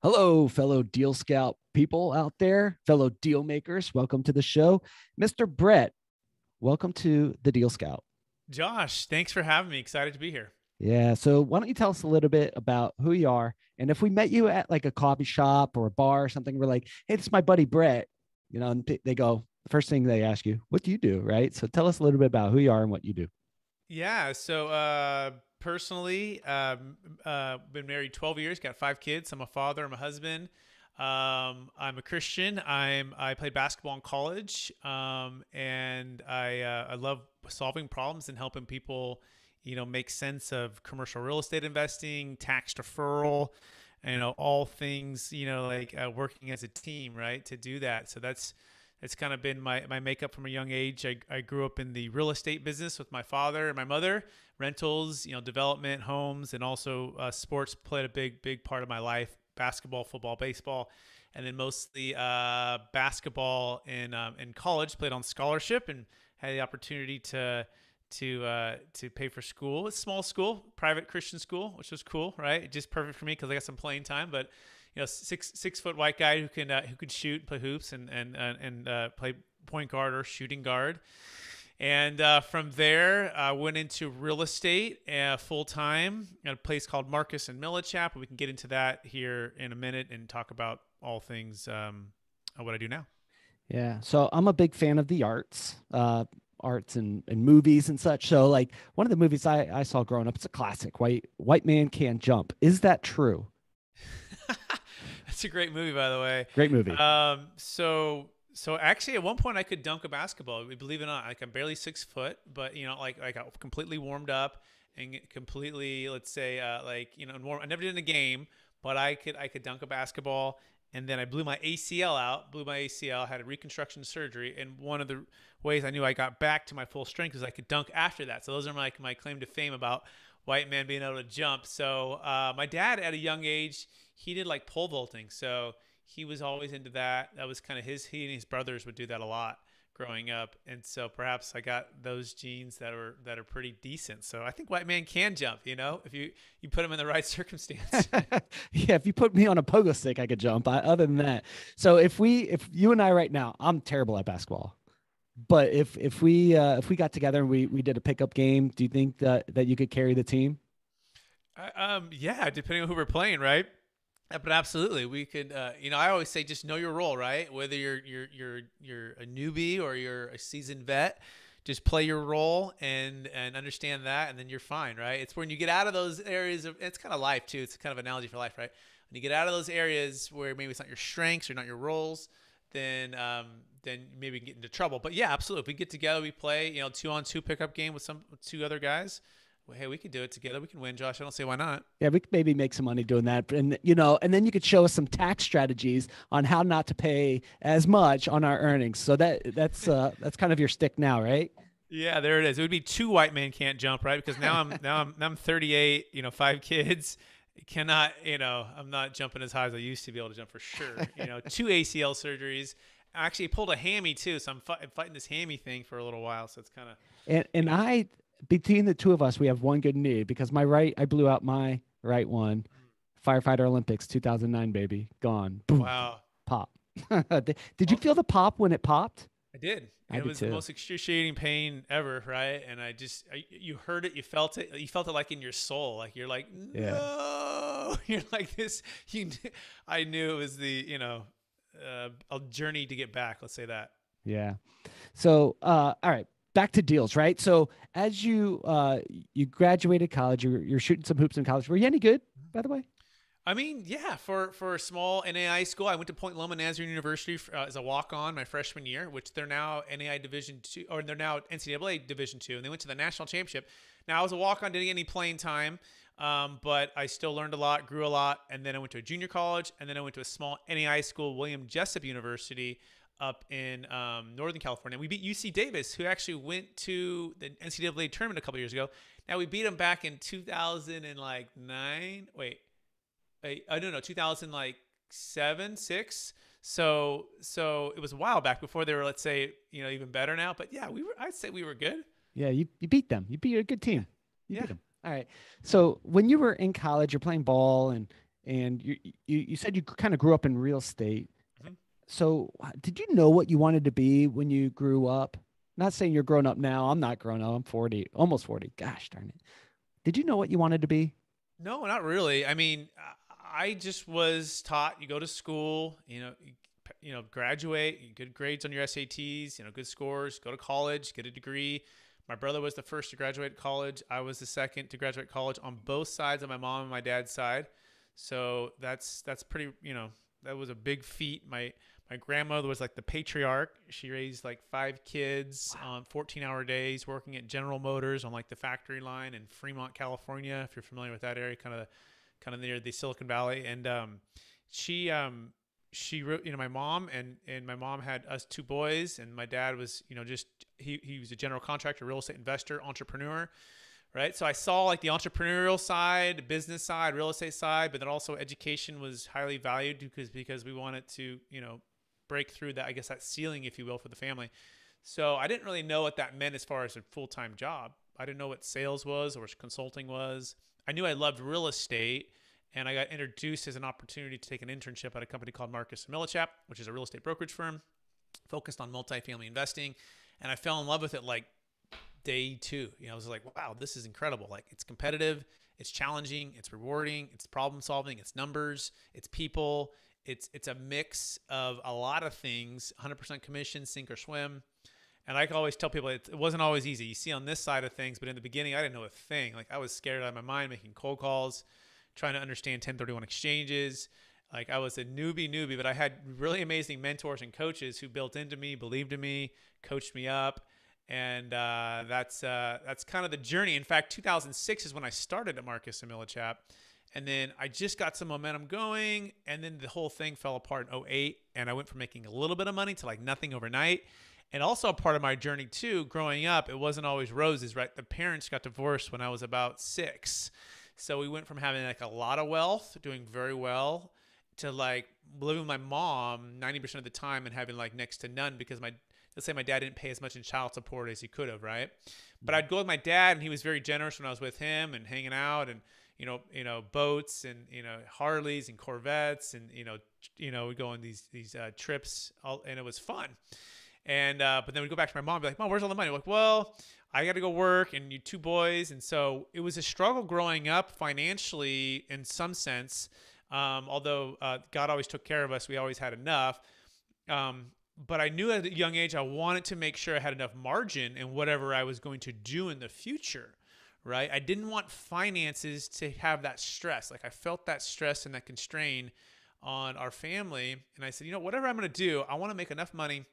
Hello, fellow Deal Scout people out there, fellow deal makers. Welcome to the show. Mr. Brett, welcome to the Deal Scout. Josh, thanks for having me. Excited to be here. Yeah. So, why don't you tell us a little bit about who you are? And if we met you at like a coffee shop or a bar or something, we're like, hey, this is my buddy Brett, and they go, the first thing they ask you, what do you do? Right. So, tell us a little bit about who you are and what you do. Yeah, so personally, been married 12 years, got 5 kids. I'm a father, I'm a husband. I'm a Christian. I played basketball in college, and I love solving problems and helping people, make sense of commercial real estate investing, tax deferral, all things, like working as a team, right, to do that. So that's kind of been my makeup from a young age. I grew up in the real estate business with my father and my mother, rentals, development, homes, and also sports played a big part of my life. Basketball, football, baseball, and then mostly basketball in college. Played on scholarship and had the opportunity to pay for school. It's a small school, private Christian school, which was cool, right? Just perfect for me because I got some playing time. But six foot white guy who could shoot, play hoops, and play point guard or shooting guard. And from there, I went into real estate full time at a place called Marcus and Millichap. We can get into that here in a minute and talk about all things what I do now. Yeah. So, I'm a big fan of the arts and movies and such. So, like one of the movies I saw growing up, it's a classic, White Man Can't Jump. Is that true? That's a great movie, by the way. Great movie. So actually, at one point, I could dunk a basketball. Believe it or not, like I'm barely 6 foot, but like I got completely warmed up and completely, let's say, warm. I never did in a game, but I could dunk a basketball. And then I blew my ACL out. Blew my ACL. Had a reconstruction surgery, and one of the ways I knew I got back to my full strength is I could dunk after that. So those are my claim to fame about white man being able to jump. So my dad at a young age, he did like pole vaulting. So he was always into that. That was kind of he and his brothers would do that a lot growing up. And so perhaps I got those genes that are pretty decent. So I think white man can jump, if you put him in the right circumstance. Yeah, if you put me on a pogo stick, I could jump. Other than that, so if you and I right now, I'm terrible at basketball. But if we got together and we did a pickup game, do you think that you could carry the team? Yeah, depending on who we're playing, right? But absolutely, we could. I always say just know your role, right? Whether you're a newbie or you're a seasoned vet, just play your role and understand that, and then you're fine, right? It's when you get out of those areas of it's kind of life too. It's kind of an analogy for life, right? When you get out of those areas where maybe it's not your strengths or not your roles, then maybe we can get into trouble. But yeah, absolutely. If we get together, we play, 2-on-2 pickup game with some two other guys. Well, hey, we can do it together. We can win, Josh. I don't see why not. Yeah, we could maybe make some money doing that, and and then you could show us some tax strategies on how not to pay as much on our earnings. So that's kind of your stick now, right? Yeah, there it is. It would be two white men can't jump, right? Because now I'm 38. 5 kids. Cannot. I'm not jumping as high as I used to be able to jump for sure. Two ACL surgeries. I actually pulled a hammy too, so I'm fighting this hammy thing for a little while. So it's kind of And I between the two of us, we have one good knee because I blew out my right one. Firefighter Olympics 2009, baby, gone. Boom, wow. pop. Did you Well, feel the pop when it popped? I did. I It did was the too. most excruciating pain ever, right? And you heard it, you felt it, like in your soul, like you're like, Yeah. no, you're like this. I knew it was a journey to get back. Let's say that. Yeah. So, all right, back to deals, right? So, as you graduated college, you're shooting some hoops in college. Were you any good, by the way? I mean, yeah, for a small NAI school, I went to Point Loma Nazarene University as a walk on my freshman year, which they're now NAI Division two, or they're now NCAA Division two, and they went to the national championship. Now I was a walk on, didn't get any playing time, but I still learned a lot, grew a lot, and then I went to a junior college, and then I went to a small NAI school, William Jessup University, up in Northern California. We beat UC Davis, who actually went to the NCAA tournament a couple years ago. Now we beat them back in 2009. Wait. I don't know, 2000 like 7, 6. So it was a while back before they were, let's say, even better now. But yeah, I'd say we were good. Yeah, you beat them. You beat a good Yeah. team. You Yeah. beat them. All right. So when you were in college, you're playing ball, and and you said you kind of grew up in real estate. Mhm. So did you know what you wanted to be when you grew up? Not saying you're grown up now. I'm not grown up. I'm 40, almost 40. Gosh darn it. Did you know what you wanted to be? No, not really. I mean, I just was taught you go to school, graduate, you good grades on your SATs, good scores, go to college, get a degree. My brother was the first to graduate college. I was the second to graduate college on both sides of my mom and my dad's side. So that's pretty, that was a big feat. My grandmother was like the patriarch. She raised like 5 kids on 14-hour days, working at General Motors on like the factory line in Fremont, California. If you're familiar with that area, kind of near the Silicon Valley. And she wrote, my mom and my mom had us 2 boys, and my dad was, just he was a general contractor, real estate investor, entrepreneur. Right. So I saw like the entrepreneurial side, business side, real estate side, but then also education was highly valued because we wanted to, break through that, I guess, that ceiling, if you will, for the family. So I didn't really know what that meant as far as a full-time job. I didn't know what sales was or what consulting was. I knew I loved real estate, and I got introduced as an opportunity to take an internship at a company called Marcus & Millichap, which is a real estate brokerage firm focused on multifamily investing. And I fell in love with it like day 2. I was like, wow, this is incredible. Like, it's competitive, it's challenging, it's rewarding, it's problem solving, it's numbers, it's people. It's a mix of a lot of things, 100% commission, sink or swim. And I always tell people it wasn't always easy. You see on this side of things, but in the beginning, I didn't know a thing. Like, I was scared out of my mind making cold calls, trying to understand 1031 exchanges. Like, I was a newbie, but I had really amazing mentors and coaches who built into me, believed in me, coached me up. And that's kind of the journey. In fact, 2006 is when I started at Marcus & Millichap. And then I just got some momentum going, and then the whole thing fell apart in 2008, and I went from making a little bit of money to like nothing overnight. And also a part of my journey too, growing up, it wasn't always roses, right? The parents got divorced when I was about 6. So we went from having like a lot of wealth, doing very well, to like living with my mom 90% of the time and having like next to none because let's say my dad didn't pay as much in child support as he could have, right? But I'd go with my dad, and he was very generous when I was with him and hanging out, and boats and Harleys and Corvettes, and we go on these trips, and it was fun. And but then we'd go back to my mom and be like, Mom, where's all the money? I'm like, well, I got to go work, and you 2 boys, and so it was a struggle growing up financially in some sense. Although God always took care of us, we always had enough. But I knew at a young age I wanted to make sure I had enough margin in whatever I was going to do in the future. Right? I didn't want finances to have that stress. Like, I felt that stress and that constraint on our family. And I said, whatever I'm going to do, I want to make enough money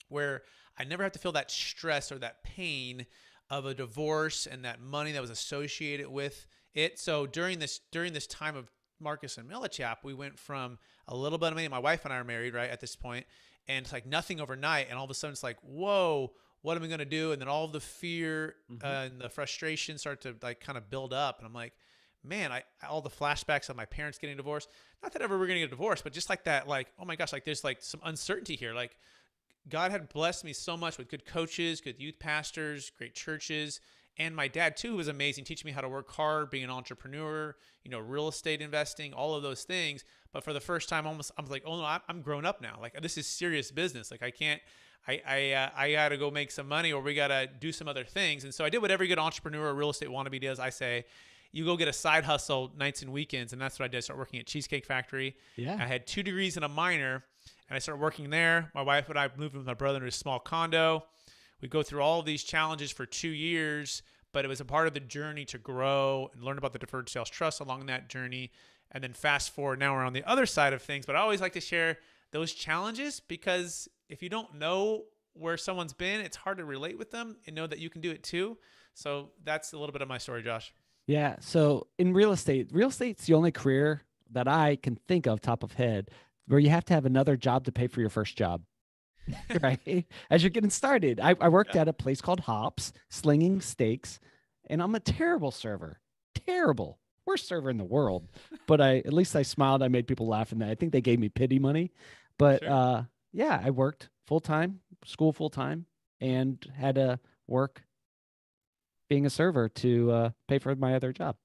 where I never have to feel that stress or that pain of a divorce and that money that was associated with it. So during this time of Marcus & Millichap, we went from a little bit of money. My wife and I are married, right, at this point, and it's like nothing overnight. And all of a sudden it's like, whoa, what am I going to do? And then all of the fear and the frustration start to like kind of build up. And I'm like, man, all the flashbacks of my parents getting divorced, not that ever we're going to get divorced, but just like that, like, oh my gosh, like there's like some uncertainty here. Like, God had blessed me so much with good coaches, good youth pastors, great churches. And my dad too, who was amazing, teaching me how to work hard, being an entrepreneur, real estate investing, all of those things. But for the first time, I'm like, oh no, I'm grown up now. Like, this is serious business. Like, I got to go make some money, or we got to do some other things. And so I did what every good entrepreneur or real estate wannabe does. I say, you go get a side hustle nights and weekends. And that's what I did. I started working at Cheesecake Factory. Yeah. I had 2 degrees and a minor, and I started working there. My wife and I moved with my brother into a small condo. We go through all of these challenges for 2 years, but it was a part of the journey to grow and learn about the Deferred Sales Trust along that journey. And then fast forward, now we're on the other side of things. But I always like to share those challenges, because if you don't know where someone's been, it's hard to relate with them and know that you can do it too. So that's a little bit of my story, Josh. Yeah. So in real estate's the only career that I can think of top of head where you have to have another job to pay for your first job. Right? As you're getting started. I worked at a place called Hops, slinging steaks, and I'm a terrible server. Terrible. Worst server in the world. But at least I smiled. I made people laugh, and I think they gave me pity money. But Sure. yeah, I worked full-time, school full-time, and had to work being a server to pay for my other job.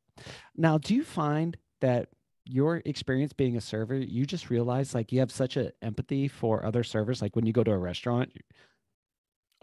Now, do you find that your experience being a server, you just realize like you have such a empathy for other servers. Like when you go to a restaurant,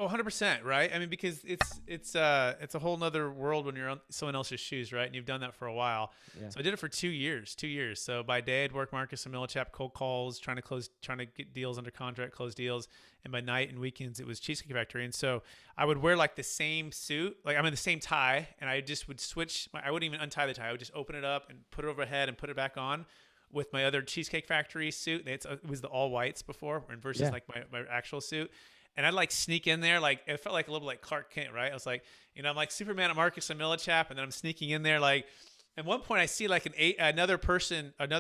Oh, 100%, right? I mean, because it's a whole nother world when you're on someone else's shoes, right? And you've done that for a while. yeah, So I did it for 2 years, 2 years. So by day I'd work Marcus and Millichap cold calls, trying to get deals under contract, close deals. And by night and weekends it was Cheesecake Factory. And so I would wear like the same suit, like I'm in the same tie, and I just would switch. I wouldn't even untie the tie. I would just open it up and put it overhead and put it back on with my other Cheesecake Factory suit. It was the all whites before versus yeah, like my actual suit. And I'd like sneak in there, like it felt like a little like Clark Kent, right? I was like, I'm like Superman at Marcus and Millichap, and then I'm sneaking in there. Like, at one point, I see like another person, an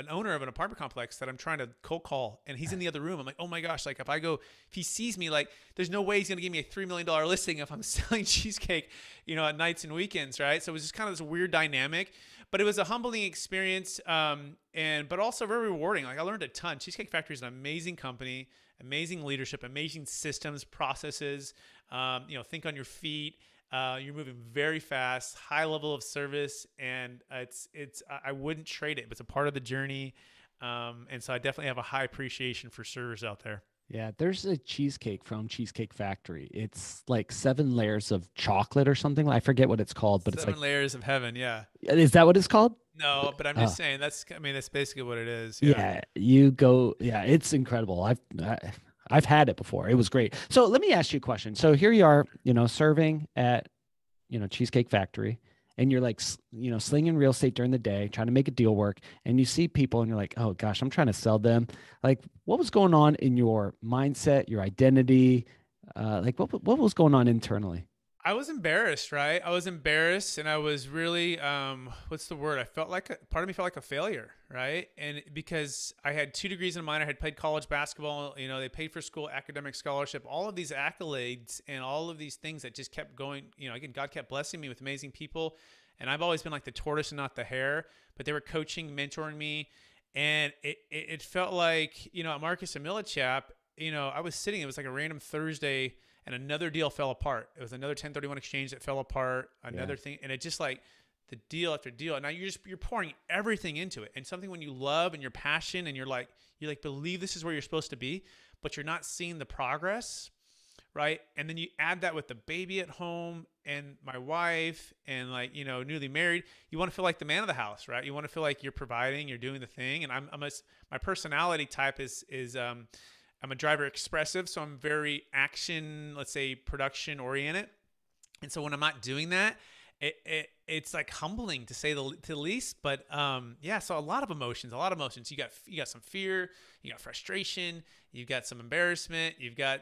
owner of an apartment complex that I'm trying to cold call, and he's in the other room. I'm like, oh my gosh, like if he sees me, like there's no way he's gonna give me a $3 million listing if I'm selling cheesecake, at nights and weekends, right? So it was just kind of this weird dynamic. But it was a humbling experience, but also very rewarding. Like I learned a ton. Cheesecake Factory is an amazing company, amazing leadership, amazing systems, processes. Think on your feet. You're moving very fast, high level of service, and I wouldn't trade it. It's a part of the journey, and so I definitely have a high appreciation for servers out there. yeah. There's a cheesecake from Cheesecake Factory. It's like 7 layers of chocolate or something. I forget what it's called, but it's like, Seven layers of heaven, yeah. is that what it's called? No, but I'm Uh, just saying that's basically what it is. Yeah. yeah, you go. Yeah, it's incredible. I've had it before. It was great. So let me ask you a question. So here you are, serving at Cheesecake Factory, and you're like, slinging real estate during the day, trying to make a deal work, and you see people and you're like, oh gosh, I'm trying to sell them. Like, what was going on in your mindset, your identity? Like what was going on internally? I was embarrassed, right? I was embarrassed, and I was really, what's the word? I felt like part of me felt like a failure, right? And because I had 2 degrees in mine, I had played college basketball. They paid for school, academic scholarship, all of these accolades, and all of these things that just kept going. Again, God kept blessing me with amazing people, and I've always been like the tortoise and not the hare. But they were coaching, mentoring me, and it felt like at Marcus and Millichap, I was sitting. It was like a random Thursday, and another deal fell apart. It was another 1031 exchange that fell apart, another thing. And it just like the deal after deal. And now you're pouring everything into it. And something when you love and you're passionate and you believe this is where you're supposed to be, but you're not seeing the progress, right? And then you add that with the baby at home and my wife and newly married, you want to feel like the man of the house, right? You want to feel like you're providing, you're doing the thing. And my personality type is I'm a driver expressive, so I'm very action, let's say production oriented. And so when I'm not doing that, it's like humbling to say the least. But so a lot of emotions, You got some fear, you got frustration, you've got some embarrassment, you've got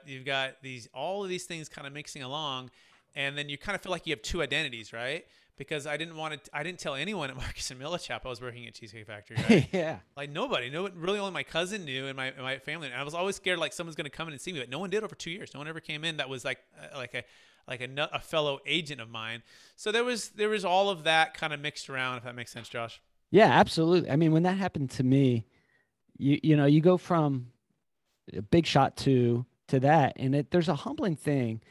all of these things kind of mixing along, and then you kind of feel like you have two identities, right? Because I didn't tell anyone at Marcus and Millichap I was working at Cheesecake Factory, right? Yeah. Like nobody, really only my cousin knew and my family. And I was always scared like someone's going to come in and see me, but no one did over 2 years. No one ever came in that was like a fellow agent of mine. So there was all of that kind of mixed around, if that makes sense, Josh. Yeah, absolutely. I mean, when that happened to me, you go from a big shot to that, and there's a humbling thing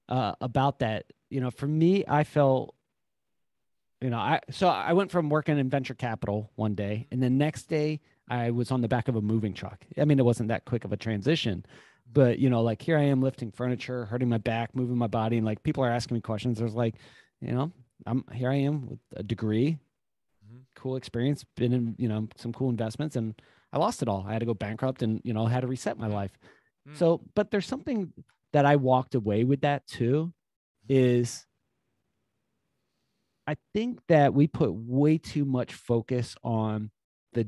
about that. For me, I felt, I went from working in venture capital one day, and the next day I was on the back of a moving truck. I mean, it wasn't that quick of a transition, but like here I am lifting furniture, hurting my back, moving my body, and like people are asking me questions. There's like, I'm here I am with a degree, cool experience, been in, some cool investments, and I lost it all. I had to go bankrupt and, had to reset my life. So, but there's something that I walked away with that too, is I think that we put way too much focus on the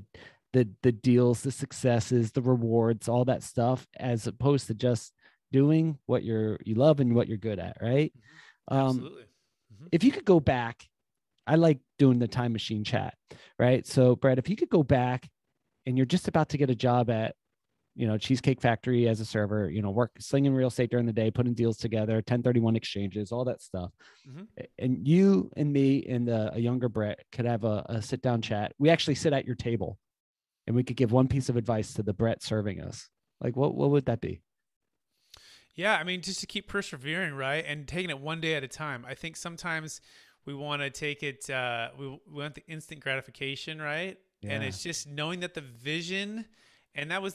the deals, the successes, the rewards, all that stuff, as opposed to just doing what you love and what you're good at, right? Absolutely. If you could go back, I like doing the time machine chat, right? So Brad, if you could go back and you're just about to get a job at Cheesecake Factory as a server, work slinging real estate during the day, putting deals together, 1031 exchanges, all that stuff. And you and me and a younger Brett could have a sit down chat. We actually sit at your table and we could give one piece of advice to the Brett serving us. Like, what would that be? Yeah, I mean, just to keep persevering, right? And taking it one day at a time. I think sometimes we want to take it, we want the instant gratification, right? And Yeah. it's just knowing that the vision, and that was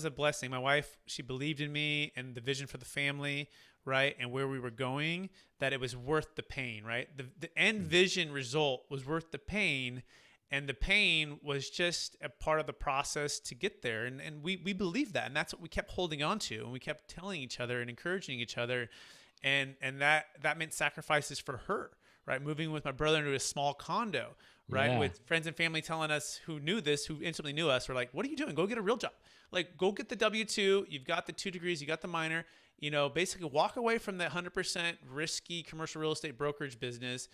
a blessing. My wife, she believed in me and the vision for the family, right? And where we were going, that it was worth the pain, right? The end vision result was worth the pain. And the pain was just a part of the process to get there. And we believed that. And that's what we kept holding on to. And we kept telling each other and encouraging each other. And that meant sacrifices for her, right? Moving with my brother into a small condo, right? Yeah. With friends and family telling us who knew this, who instantly knew us, were like, what are you doing? Go get a real job. Like, go get the W-2. You've got the 2 degrees. You got the minor. Basically walk away from that 100% risky commercial real estate brokerage business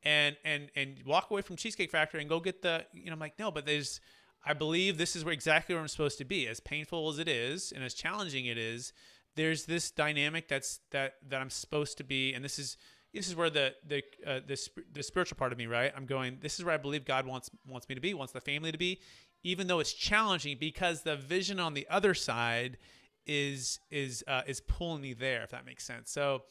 and walk away from Cheesecake Factory and go get I'm like, no, but I believe this is exactly where I'm supposed to be. As painful as it is and as challenging it is, there's this dynamic that I'm supposed to be. And this is where the spiritual part of me, right? I'm going, this is where I believe God wants me to be, wants the family to be, even though it's challenging, because the vision on the other side is pulling me there, if that makes sense. So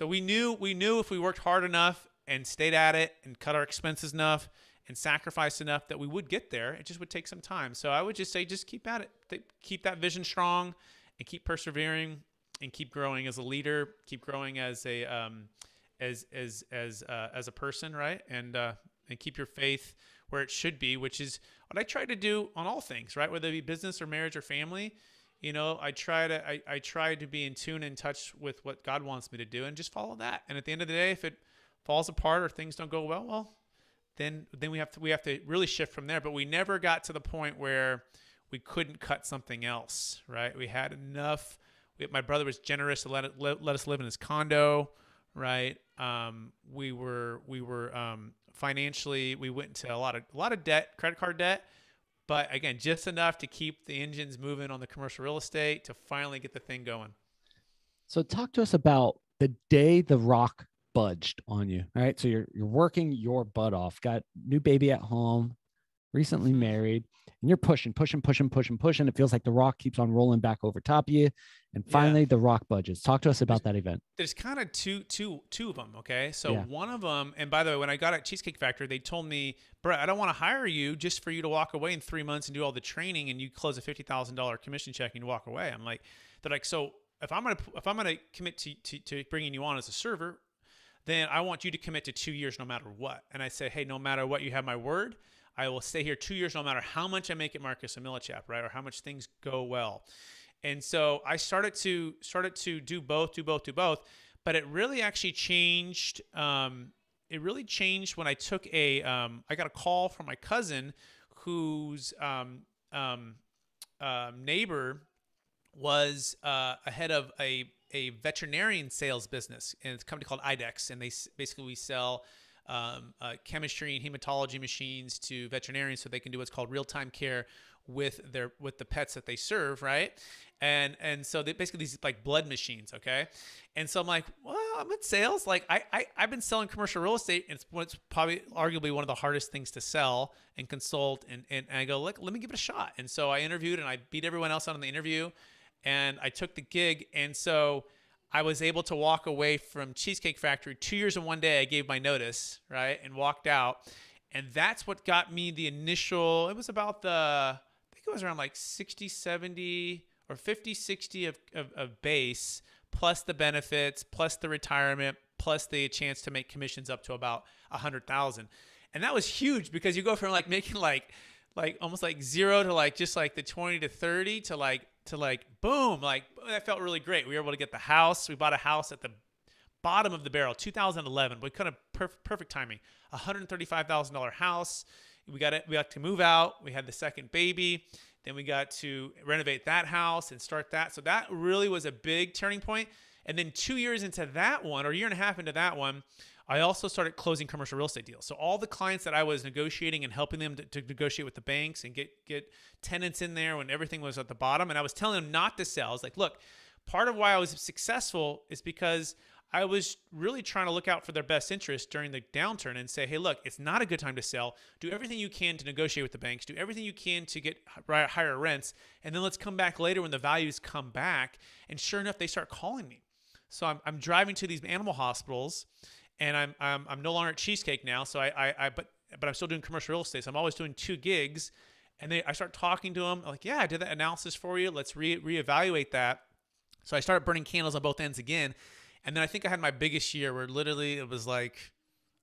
we knew if we worked hard enough and stayed at it and cut our expenses enough and sacrificed enough that we would get there. It just would take some time. So I would just say, just keep at it, keep that vision strong, and keep persevering, and keep growing as a leader, keep growing as a person, right? And keep your faith where it should be, which is what I try to do on all things, right? Whether it be business or marriage or family. I try to be in tune and touch with what God wants me to do, and just follow that. And at the end of the day, if it falls apart or things don't go well, then we have to really shift from there. But we never got to the point where we couldn't cut something else, right? We had enough. My brother was generous to let us live in his condo, right? We were financially, we went into a lot of debt, credit card debt, but again, just enough to keep the engines moving on the commercial real estate to finally get the thing going. So talk to us about the day the rock budged on you. All right. So you're working your butt off, got new baby at home, recently married, and you're pushing. It feels like the rock keeps on rolling back over top of you. And finally the rock budgets. Talk to us about that event. There's kind of two of them. Okay. So one of them, and by the way, when I got at Cheesecake Factory, they told me, Brett, I don't want to hire you just for you to walk away in 3 months and do all the training and you close a $50,000 commission check and you walk away. They're like, so if I'm going to commit to bringing you on as a server, then I want you to commit to 2 years no matter what. And I said, hey, no matter what, you have my word. I will stay here 2 years no matter how much I make at Marcus and Millichap, right? Or how much things go well. And so I started to do both. But it really actually changed. It really changed when I took I got a call from my cousin whose neighbor was ahead of a veterinarian sales business, and it's a company called IDEX, and we sell chemistry and hematology machines to veterinarians so they can do what's called real-time care with the pets that they serve, right? And so they basically these like blood machines, okay? And so I'm like, well, I'm in sales. Like I've been selling commercial real estate, and it's probably arguably one of the hardest things to sell and consult. And I go, look, let me give it a shot. And so I interviewed, and I beat everyone else out in the interview, and I took the gig. And so I was able to walk away from Cheesecake Factory 2 years and 1 day. I gave my notice, right, and walked out. And that's what got me the initial, it was about I think it was around like 60, 70 or 50, 60 of base, plus the benefits, plus the retirement, plus the chance to make commissions up to about 100,000. And that was huge, because you go from like making like almost like zero to like just like the 20 to 30 to like boom, like that felt really great. We were able to get the house. We bought a house at the bottom of the barrel, 2011. We kind of perfect timing. $135,000 house. We got to move out. We had the second baby. Then we got to renovate that house and start that. So that really was a big turning point. And then 2 years into that one, or a year and a half into that one, I also started closing commercial real estate deals. So all the clients that I was negotiating and helping them to negotiate with the banks and get tenants in there when everything was at the bottom, and I was telling them not to sell. I was like, look, part of why I was successful is because I was really trying to look out for their best interest during the downturn and say, hey, look, it's not a good time to sell. Do everything you can to negotiate with the banks. Do everything you can to get higher rents. And then let's come back later when the values come back. And sure enough, they start calling me. So I'm driving to these animal hospitals, and I'm no longer at Cheesecake now. So but I'm still doing commercial real estate. So I'm always doing 2 gigs. And I start talking to them like, yeah, I did that analysis for you. Let's reevaluate that. So I started burning candles on both ends again. And then I think I had my biggest year where literally it was like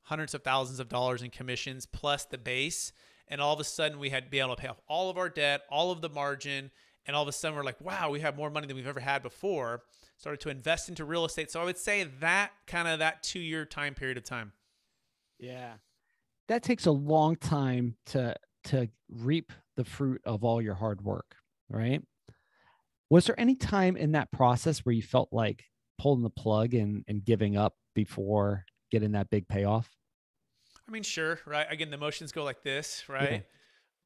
hundreds of thousands of dollars in commissions plus the base. And all of a sudden we had to be able to pay off all of our debt, all of the margin. And all of a sudden we're like, wow, we have more money than we've ever had before. Started to invest into real estate. So I would say that kind of that 2-year time period of time. Yeah. That takes a long time to reap the fruit of all your hard work, right? Was there any time in that process where you felt like pulling the plug and giving up before getting that big payoff? I mean, sure, right? Again, the emotions go like this, Yeah. right?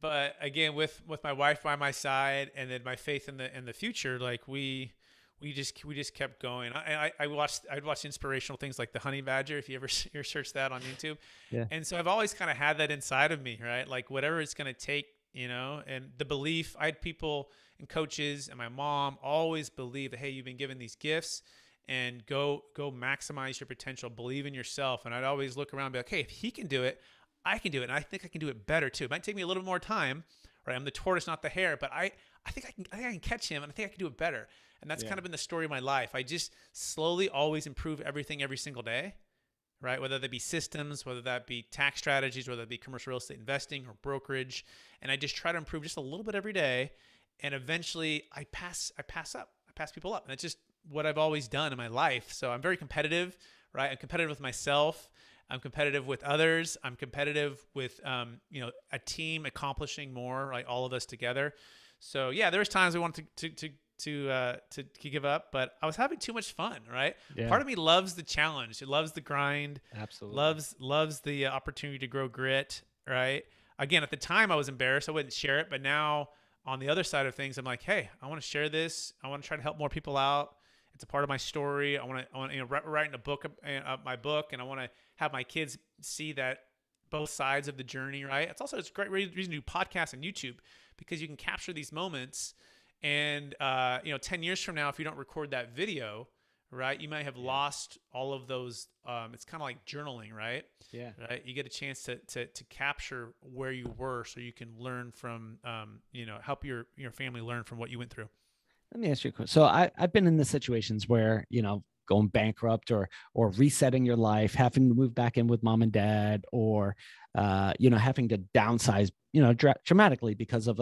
But again, with my wife by my side, and then my faith in the future, like we just kept going. I'd watch inspirational things like the honey badger, if you ever search that on YouTube. Yeah. And so I've always kind of had that inside of me, right? Like whatever it's going to take, and the belief. I had people and coaches and my mom always believe that, hey, you've been given these gifts, and go maximize your potential, believe in yourself. And I'd always look around and be like, hey, if he can do it, I can do it. And I think I can do it better too. It might take me a little more time, right? I'm the tortoise, not the hare, but I think I can catch him, and I think I can do it better. And that's kind of been the story of my life. I just slowly always improve everything every single day, right? Whether that be systems, whether that be tax strategies, whether that be commercial real estate investing or brokerage. And I just try to improve just a little bit every day. And eventually I pass people up. And that's just what I've always done in my life. So I'm very competitive, right? I'm competitive with myself. I'm competitive with others. I'm competitive with, a team accomplishing more, right? All of us together. So yeah, there's times we wanted to give up, but I was having too much fun, right? Yeah. Part of me loves the challenge. It loves the grind. Absolutely. Loves the opportunity to grow grit, right? Again, at the time I was embarrassed. I wouldn't share it, but now on the other side of things, I'm like, hey, I want to share this. I want to try to help more people out. It's a part of my story. I want to writing a book, my book, and I want to have my kids see that both sides of the journey, right? It's a great reason to do podcasts and YouTube, because you can capture these moments. And 10 years from now, if you don't record that video, right, you might have lost all of those. It's kind of like journaling, right? Yeah. Right. You get a chance to capture where you were, so you can learn from, help your family learn from what you went through. Let me ask you a question. So I've been in the situations where, going bankrupt or resetting your life, having to move back in with mom and dad, or, having to downsize, dramatically because of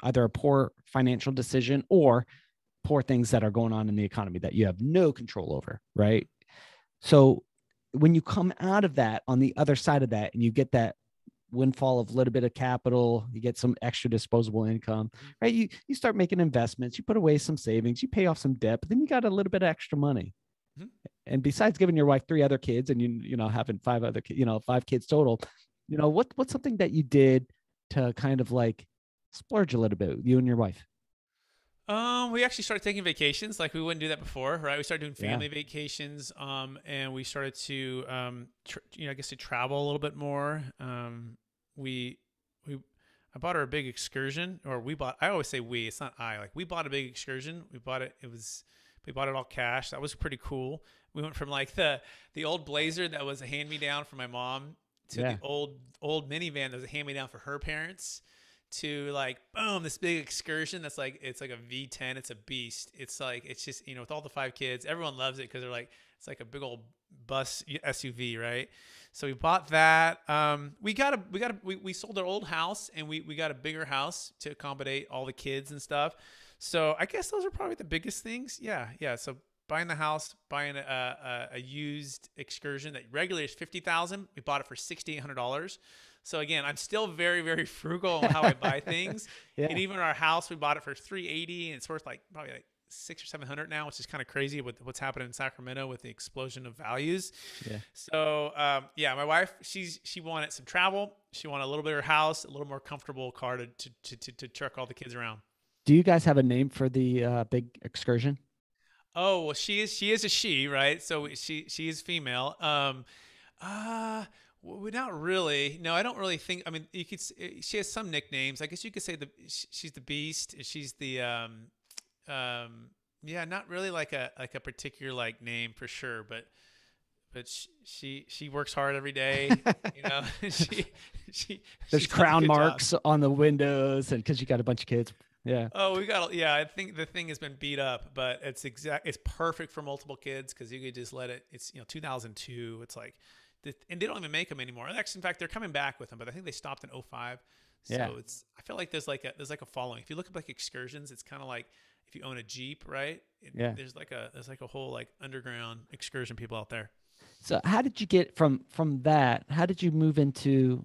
either a poor financial decision or poor things that are going on in the economy that you have no control over. Right. So when you come out of that, on the other side of that, and you get that windfall of a little bit of capital, you get some extra disposable income, right? You start making investments, you put away some savings, you pay off some debt, but then you got a little bit of extra money. Mm-hmm. And besides giving your wife 3 other kids, and having 5 other, 5 kids total, what's something that you did to kind of like splurge a little bit, you and your wife? We actually started taking vacations. Like, we wouldn't do that before, right? We started doing family vacations, and we started to, to travel a little bit more. I bought her a big excursion, or I always say we, it's not I, like, we bought a big excursion. We bought it all cash. That was pretty cool. We went from like the old Blazer that was a hand-me-down for my mom to the old minivan that was a hand-me-down for her parents, to like, boom, this big excursion that's like, it's like a V10. It's a beast. It's like, it's just, with all the 5 kids, everyone loves it because they're like, it's like a big old bus SUV, right? So we bought that. We sold our old house, and we got a bigger house to accommodate all the kids and stuff. So I guess those are probably the biggest things. Yeah. So buying the house, buying a used excursion that regularly is $50,000. We bought it for $6,800. So again, I'm still very, very frugal on how I buy things. Yeah. And even our house, we bought it for $380, and it's worth probably like $600 or $700 now, which is kind of crazy with what's happening in Sacramento with the explosion of values. Yeah. So my wife, she wanted some travel. She wanted a little bigger house, a little more comfortable car to truck all the kids around. Do you guys have a name for the big excursion? Oh, well, she is a she, right? So she is female. Well, not really. No, I don't really think. I mean, she has some nicknames. I guess you could say she's the Beast. She's the not really like a particular like name for sure, but but she works hard every day. You know, There's she does a crown good job. marks on the windows, and because you got a bunch of kids. Yeah. Oh, we got, yeah, I think the thing has been beat up, but it's perfect for multiple kids because you could just let it, it's, 2002. It's like, and they don't even make them anymore. Actually, in fact, they're coming back with them, but I think they stopped in '05. Yeah. So I feel like there's like a following. If you look up like excursions, it's kind of like if you own a Jeep, right? Yeah. There's like a whole like underground excursion people out there. So how did you get from that? How did you move into,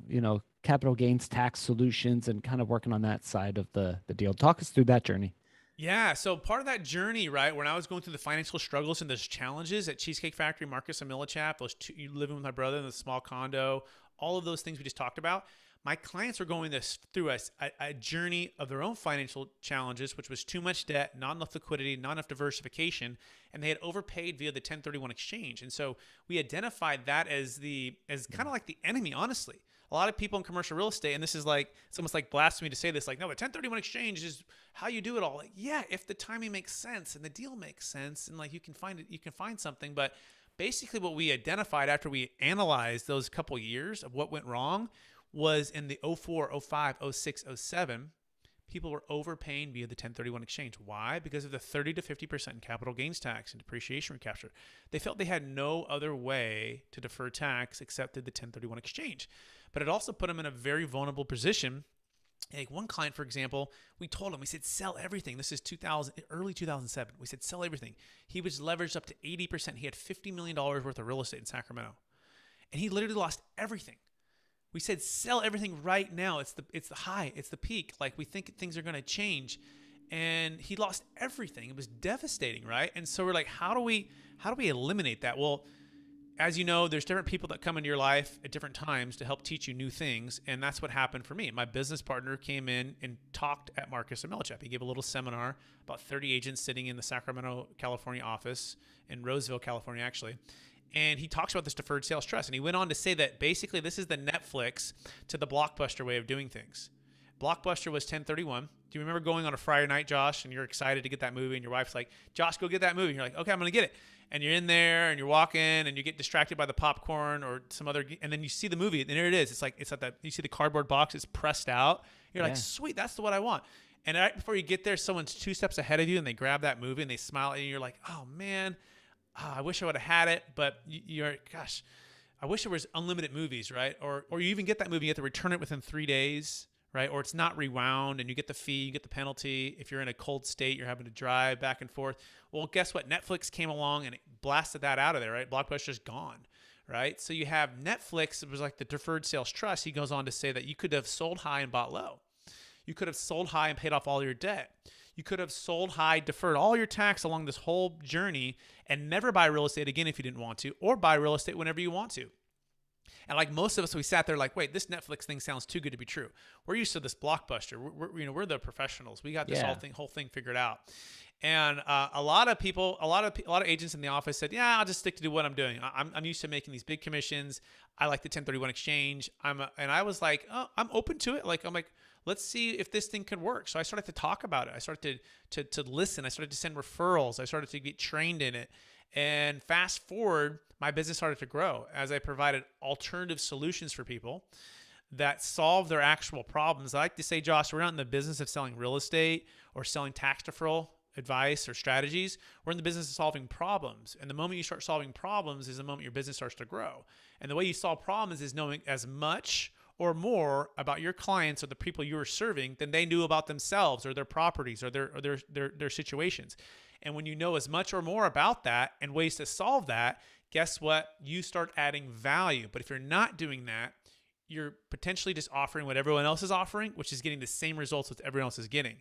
capital gains tax solutions and kind of working on that side of the deal? Talk us through that journey. Yeah, so part of that journey, right, when I was going through the financial struggles and those challenges at Cheesecake Factory, Marcus and Millichap, you living with my brother in the small condo, all of those things we just talked about, my clients were going through a journey of their own financial challenges, which was too much debt, not enough liquidity, not enough diversification, and they had overpaid via the 1031 exchange. And so we identified that as kind of like the enemy, honestly. A lot of people in commercial real estate, and this is like, it's almost like blasphemy to say this, like, no, the 1031 exchange is how you do it all. Like, yeah, if the timing makes sense and the deal makes sense, and like you can find something. But basically what we identified after we analyzed those couple years of what went wrong was in the '04, '05, '06, '07, people were overpaying via the 1031 exchange. Why? Because of the 30 to 50% capital gains tax and depreciation recapture. They felt they had no other way to defer tax except through the 1031 exchange. But it also put them in a very vulnerable position. Like one client, for example, we told him, we said, sell everything. This is early 2007. We said, sell everything. He was leveraged up to 80%. He had $50 million worth of real estate in Sacramento. And he literally lost everything. We said, sell everything right now. It's the high. It's the peak. Like, we think things are going to change. And he lost everything. It was devastating, right? And so we're like, how do we eliminate that? Well, as you know, there's different people that come into your life at different times to help teach you new things. And that's what happened for me. My business partner came in and talked at Marcus and Millichap. He gave a little seminar, about 30 agents sitting in the Sacramento, California office, in Roseville, California, actually. And he talks about this deferred sales trust. And he went on to say that basically this is the Netflix to the Blockbuster way of doing things. Blockbuster was 1031. Do you remember going on a Friday night, Josh, and you're excited to get that movie, and your wife's like, Josh, go get that movie. And you're like, okay, I'm going to get it. And you're in there and you're walking and you get distracted by the popcorn or some other, and then you see the movie and there it is. It's like that. You see the cardboard box, it's pressed out. You're like, sweet, that's the one I want. And right before you get there, someone's 2 steps ahead of you and they grab that movie and they smile and you're like, oh man, I wish I would have had it. But gosh, I wish there was unlimited movies, right? Or you even get that movie, you have to return it within 3 days. Right? Or it's not rewound and you get the fee, you get the penalty. If you're in a cold state, you're having to drive back and forth. Well, guess what? Netflix came along and it blasted that out of there, right? Blockbuster's gone, right? So you have Netflix. It was like the Deferred Sales Trust. He goes on to say that you could have sold high and bought low. You could have sold high and paid off all your debt. You could have sold high, deferred all your tax along this whole journey and never buy real estate again if you didn't want to, or buy real estate whenever you want to. And like most of us, we sat there like, wait, this Netflix thing sounds too good to be true. We're used to this Blockbuster. We're the professionals. We got this whole thing figured out. And a lot of people, a lot of agents in the office said, yeah, I'll just stick to what I'm doing. I'm used to making these big commissions. I like the 1031 exchange. And I was like, oh, I'm open to it. I'm like, let's see if this thing could work. So I started to talk about it. I started to listen. I started to send referrals. I started to get trained in it. And fast forward, my business started to grow as I provided alternative solutions for people that solve their actual problems. I like to say, Josh, we're not in the business of selling real estate or selling tax deferral advice or strategies. We're in the business of solving problems. And the moment you start solving problems is the moment your business starts to grow. And the way you solve problems is knowing as much or more about your clients or the people you are serving than they knew about themselves or their properties or their situations. And when you know as much or more about that and ways to solve that, guess what? You start adding value. But if you're not doing that, you're potentially just offering what everyone else is offering, which is getting the same results that everyone else is getting.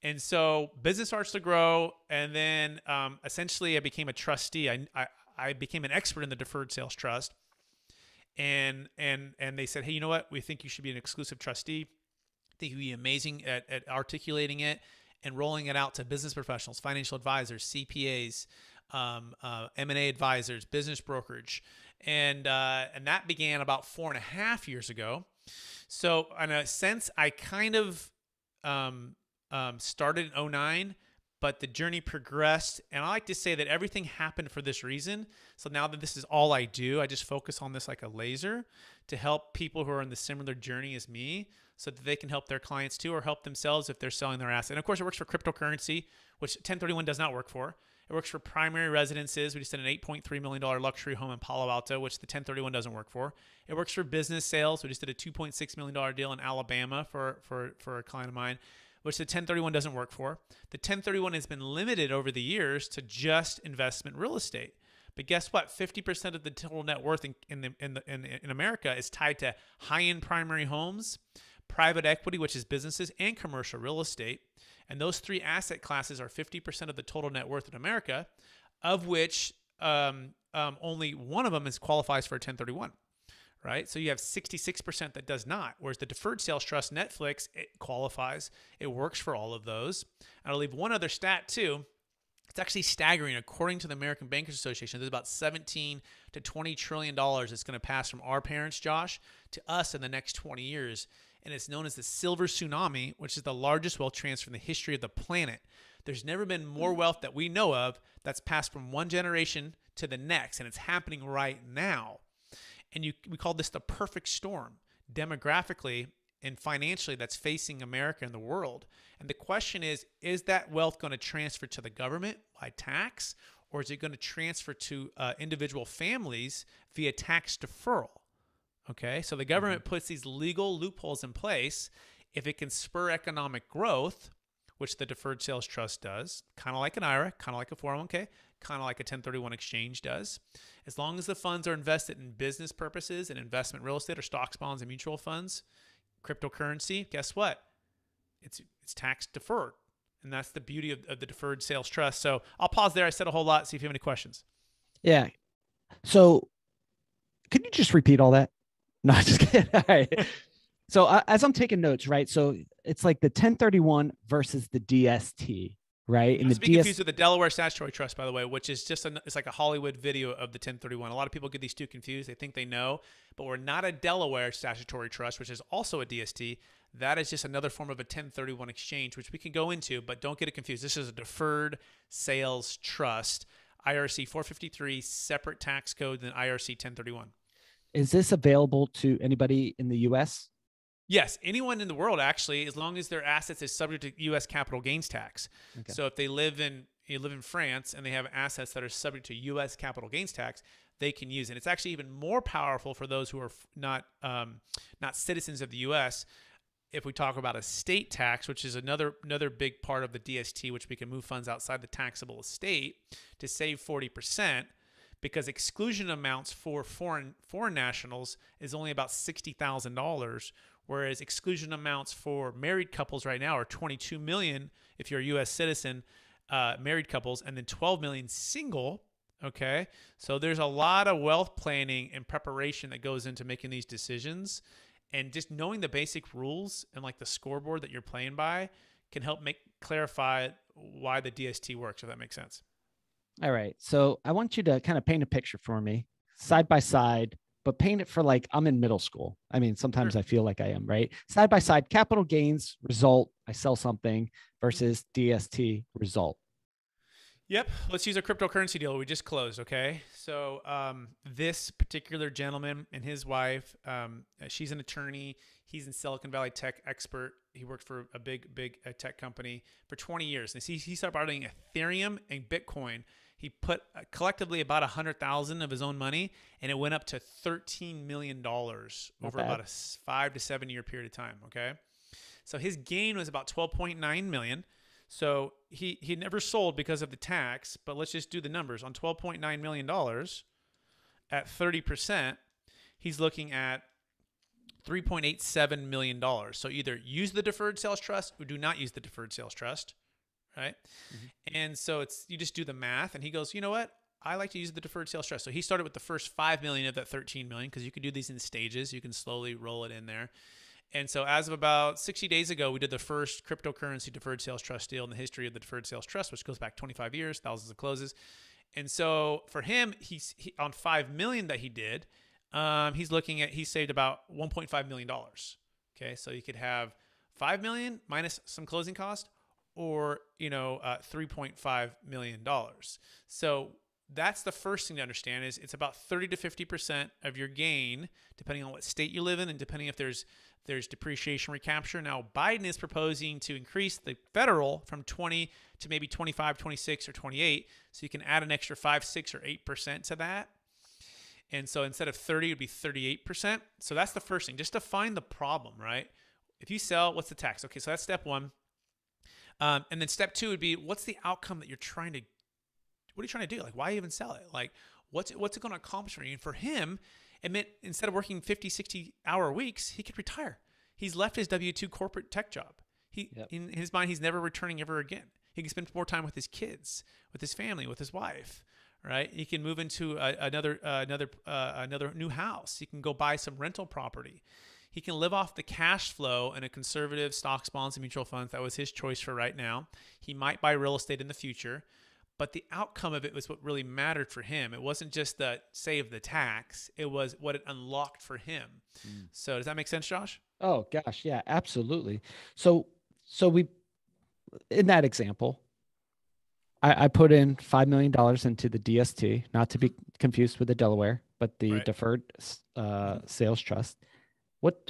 And so business starts to grow. And then essentially I became a trustee. I became an expert in the Deferred Sales Trust. And they said, hey, you know what? We think you should be an exclusive trustee. I think you'd be amazing at articulating it and rolling it out to business professionals, financial advisors, CPAs, M&A advisors, business brokerage. And that began about 4.5 years ago. So in a sense, I kind of started in '09, but the journey progressed. And I like to say that everything happened for this reason. So now that this is all I do, I just focus on this like a laser to help people who are on the similar journey as me so that they can help their clients too, or help themselves if they're selling their asset. And of course, it works for cryptocurrency, which 1031 does not work for. It works for primary residences. We just did an $8.3 million luxury home in Palo Alto, which the 1031 doesn't work for. It works for business sales. We just did a $2.6 million deal in Alabama for a client of mine, which the 1031 doesn't work for. The 1031 has been limited over the years to just investment real estate. But guess what? 50% of the total net worth in America is tied to high-end primary homes, private equity, which is businesses, and commercial real estate. And those three asset classes are 50% of the total net worth in America, of which only one of them qualifies for a 1031, right? So you have 66% that does not, whereas the Deferred Sales Trust, Netflix, it qualifies. It works for all of those. And I'll leave one other stat too. It's actually staggering. According to the American Bankers Association, there's about $17 to $20 trillion that's going to pass from our parents, Josh, to us in the next 20 years. And it's known as the Silver Tsunami, which is the largest wealth transfer in the history of the planet. There's never been more wealth that we know of that's passed from one generation to the next, and it's happening right now. And we call this the perfect storm, demographically and financially, that's facing America and the world. And the question is that wealth going to transfer to the government by tax, or is it going to transfer to individual families via tax deferral? Okay, so the government puts these legal loopholes in place. If it can spur economic growth, which the Deferred Sales Trust does, kind of like an IRA, kind of like a 401k, kind of like a 1031 exchange does, as long as the funds are invested in business purposes and investment real estate or stocks, bonds, and mutual funds, cryptocurrency, guess what? It's tax deferred. And that's the beauty of the Deferred Sales Trust. So I'll pause there. I said a whole lot. See if you have any questions. Yeah. So could you just repeat all that? No, just kidding. All right. So as I'm taking notes, right? So it's like the 1031 versus the DST, right? And the confused with the Delaware Statutory Trust, by the way, which is it's like a Hollywood video of the 1031. A lot of people get these two confused. They think they know, but we're not a Delaware Statutory Trust, which is also a DST. That is just another form of a 1031 exchange, which we can go into, but don't get it confused. This is a Deferred Sales Trust, IRC 453, separate tax code than IRC 1031. Is this available to anybody in the U.S.? Yes, anyone in the world, actually, as long as their assets is subject to U.S. capital gains tax. Okay. So if they live in France and they have assets that are subject to U.S. capital gains tax, they can use it. It's actually even more powerful for those who are not citizens of the U.S. If we talk about estate tax, which is another big part of the DST, which we can move funds outside the taxable estate to save 40%. Because exclusion amounts for foreign nationals is only about $60,000, whereas exclusion amounts for married couples right now are $22 million if you're a U.S. citizen, married couples, and then $12 million single. Okay, so there's a lot of wealth planning and preparation that goes into making these decisions, and just knowing the basic rules and like the scoreboard that you're playing by can help clarify why the DST works. If that makes sense. All right. So I want you to kind of paint a picture for me side by side, but paint it for like I'm in middle school. I mean, sometimes Sure. I feel like I am, right? Side by side, capital gains result, I sell something versus DST result. Yep. Let's use a cryptocurrency deal we just closed. Okay. So this particular gentleman and his wife, she's an attorney. He's in Silicon Valley tech expert. He worked for a big tech company for 20 years. And he started buying Ethereum and Bitcoin. He put collectively about 100,000 of his own money, and it went up to $13 million over about a 5 to 7 year period of time. Okay. So his gain was about 12.9 million. So he never sold because of the tax, but let's just do the numbers. On $12.9 million at 30%, he's looking at $3.87 million. So either use the Deferred Sales Trust or do not use the Deferred Sales Trust, right? Mm-hmm. And so you just do the math, and he goes, you know what? I like to use the Deferred Sales Trust. So he started with the first 5 million of that 13 million, because you can do these in stages. You can slowly roll it in there. And so as of about 60 days ago, we did the first cryptocurrency Deferred Sales Trust deal in the history of the Deferred Sales Trust, which goes back 25 years, thousands of closes. And so for him, he on 5 million that he did, he saved about $1.5 million. Okay. So you could have 5 million minus some closing cost, or, $3.5 million. So that's the first thing to understand is it's about 30 to 50% of your gain, depending on what state you live in and depending if there's depreciation recapture. Now, Biden is proposing to increase the federal from 20 to maybe 25, 26, or 28. So you can add an extra 5, 6, or 8% to that. And so instead of 30, it would be 38%. So that's the first thing, just to find the problem, right? If you sell, what's the tax? Okay, so that's step one. And then step two would be, what's the outcome that what are you trying to do? Like, why even sell it? Like, what's it going to accomplish for you? And for him, it meant instead of working 50, 60-hour weeks, he could retire. He's left his W-2 corporate tech job. In his mind, he's never returning ever again. He can spend more time with his kids, with his family, with his wife, right? He can move into another new house. He can go buy some rental property. He can live off the cash flow in a conservative stocks, bonds, and mutual funds. That was his choice for right now. He might buy real estate in the future. But the outcome of it was what really mattered for him. It wasn't just the save the tax. It was what it unlocked for him. So does that make sense, Josh? Oh gosh. Yeah, absolutely. So we, in that example, I put in $5 million into the DST, not to be confused with the Delaware, but the Deferred Sales Trust. What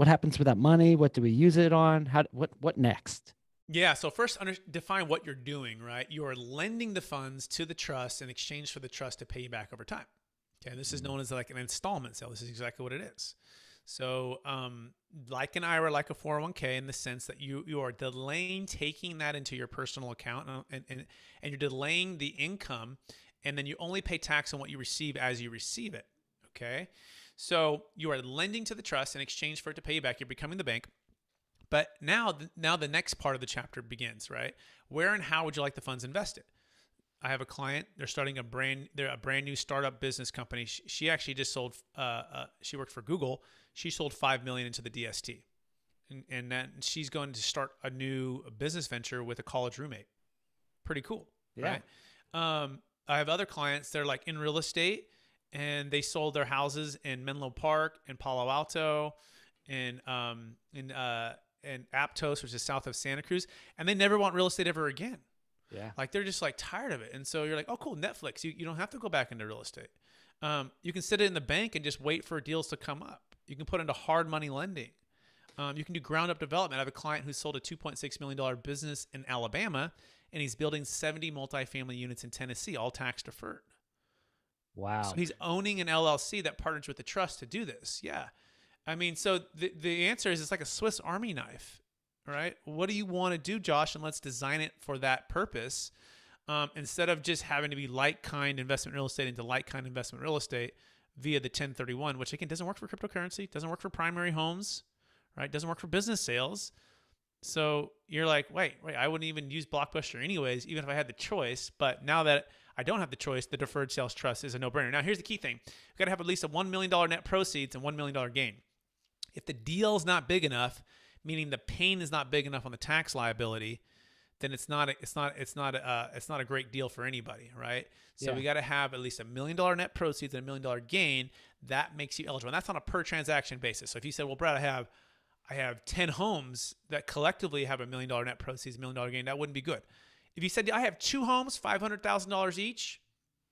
happens with that money? What do we use it on? What next? Yeah. So first, define what you're doing, right? You are lending the funds to the trust in exchange for the trust to pay you back over time. Okay. This is known as like an installment sale. This is exactly what it is. So, like an IRA, like a 401k, in the sense that you are delaying taking that into your personal account and you're delaying the income, and then you only pay tax on what you receive as you receive it. Okay. So you are lending to the trust in exchange for it to pay you back. You're becoming the bank. But now the next part of the chapter begins, right? Where and how would you like the funds invested? I have a client. They're starting a brand new startup business company. She actually just sold. She worked for Google. She sold $5 million into the DST, and then she's going to start a new business venture with a college roommate. Pretty cool, right? I have other clients. They're like in real estate, and they sold their houses in Menlo Park, in Palo Alto, in Aptos, which is south of Santa Cruz, and they never want real estate ever again. Yeah. Like they're just like tired of it. And so you're like, oh, cool, Netflix. You don't have to go back into real estate. You can sit it in the bank and just wait for deals to come up. You can put into hard money lending. You can do ground up development. I have a client who sold a $2.6 million business in Alabama, and he's building 70 multifamily units in Tennessee, all tax deferred. Wow. So he's owning an LLC that partners with the trust to do this. Yeah. I mean, so the answer is it's like a Swiss Army knife, right? What do you want to do, Josh? And let's design it for that purpose. Instead of just having to be like-kind investment real estate into like-kind investment real estate via the 1031, which again doesn't work for cryptocurrency, doesn't work for primary homes, right? Doesn't work for business sales. So you're like, wait, I wouldn't even use Blockbuster anyways, even if I had the choice. But now that I don't have the choice, the Deferred Sales Trust is a no-brainer. Now, here's the key thing. You've got to have at least a $1 million net proceeds and $1 million gain. If the deal is not big enough, meaning the pain is not big enough on the tax liability, then it's not a great deal for anybody, right? So we got to have at least $1 million net proceeds and $1 million gain. That makes you eligible. And that's on a per transaction basis. So if you said, well, Brad, I have 10 homes that collectively have $1 million net proceeds, $1 million gain, that wouldn't be good. If you said I have 2 homes, $500,000 each,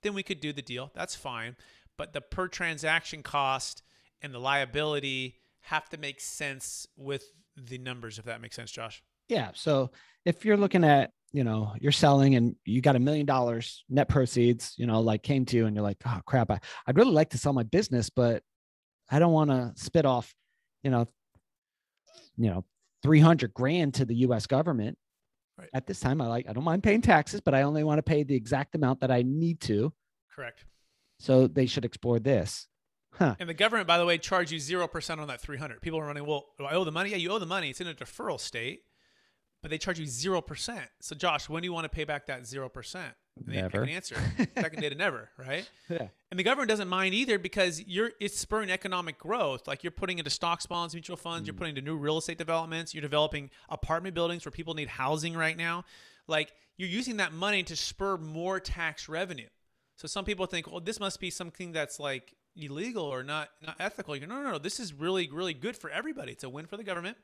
then we could do the deal. That's fine. But the per transaction cost and the liability have to make sense with the numbers, if that makes sense, Josh. Yeah. So if you're looking at, you're selling and you got $1 million net proceeds, like came to you and you're like, oh crap, I'd really like to sell my business, but I don't want to spit off, 300 grand to the US government. Right. At this time, I don't mind paying taxes, but I only want to pay the exact amount that I need to. Correct. So they should explore this. Huh. And the government, by the way, charge you 0% on that 300. People are running, well, do I owe the money? Yeah, you owe the money. It's in a deferral state, but they charge you 0%. So Josh, when do you want to pay back that 0%? And never. They have an answer. Second day to never, right? Yeah. And the government doesn't mind either because it's spurring economic growth. Like you're putting into stocks, bonds, mutual funds. You're putting into new real estate developments. You're developing apartment buildings where people need housing right now. Like you're using that money to spur more tax revenue. So some people think, well, this must be something that's like illegal or not ethical. You go, no. This is really, really good for everybody. It's a win for the government.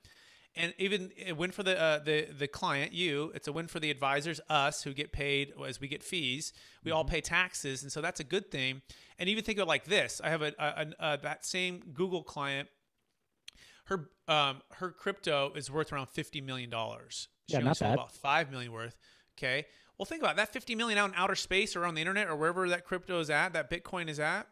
And even a win for the client, you. It's a win for the advisors, us, who get paid as we get fees. We all pay taxes, and so that's a good thing. And even think of it like this: I have that same Google client. Her crypto is worth around $50 million. She Yeah, only not sold bad. about 5 million worth. Okay. Well, think about it. That 50 million out in outer space or on the internet or wherever that crypto is at, that Bitcoin is at.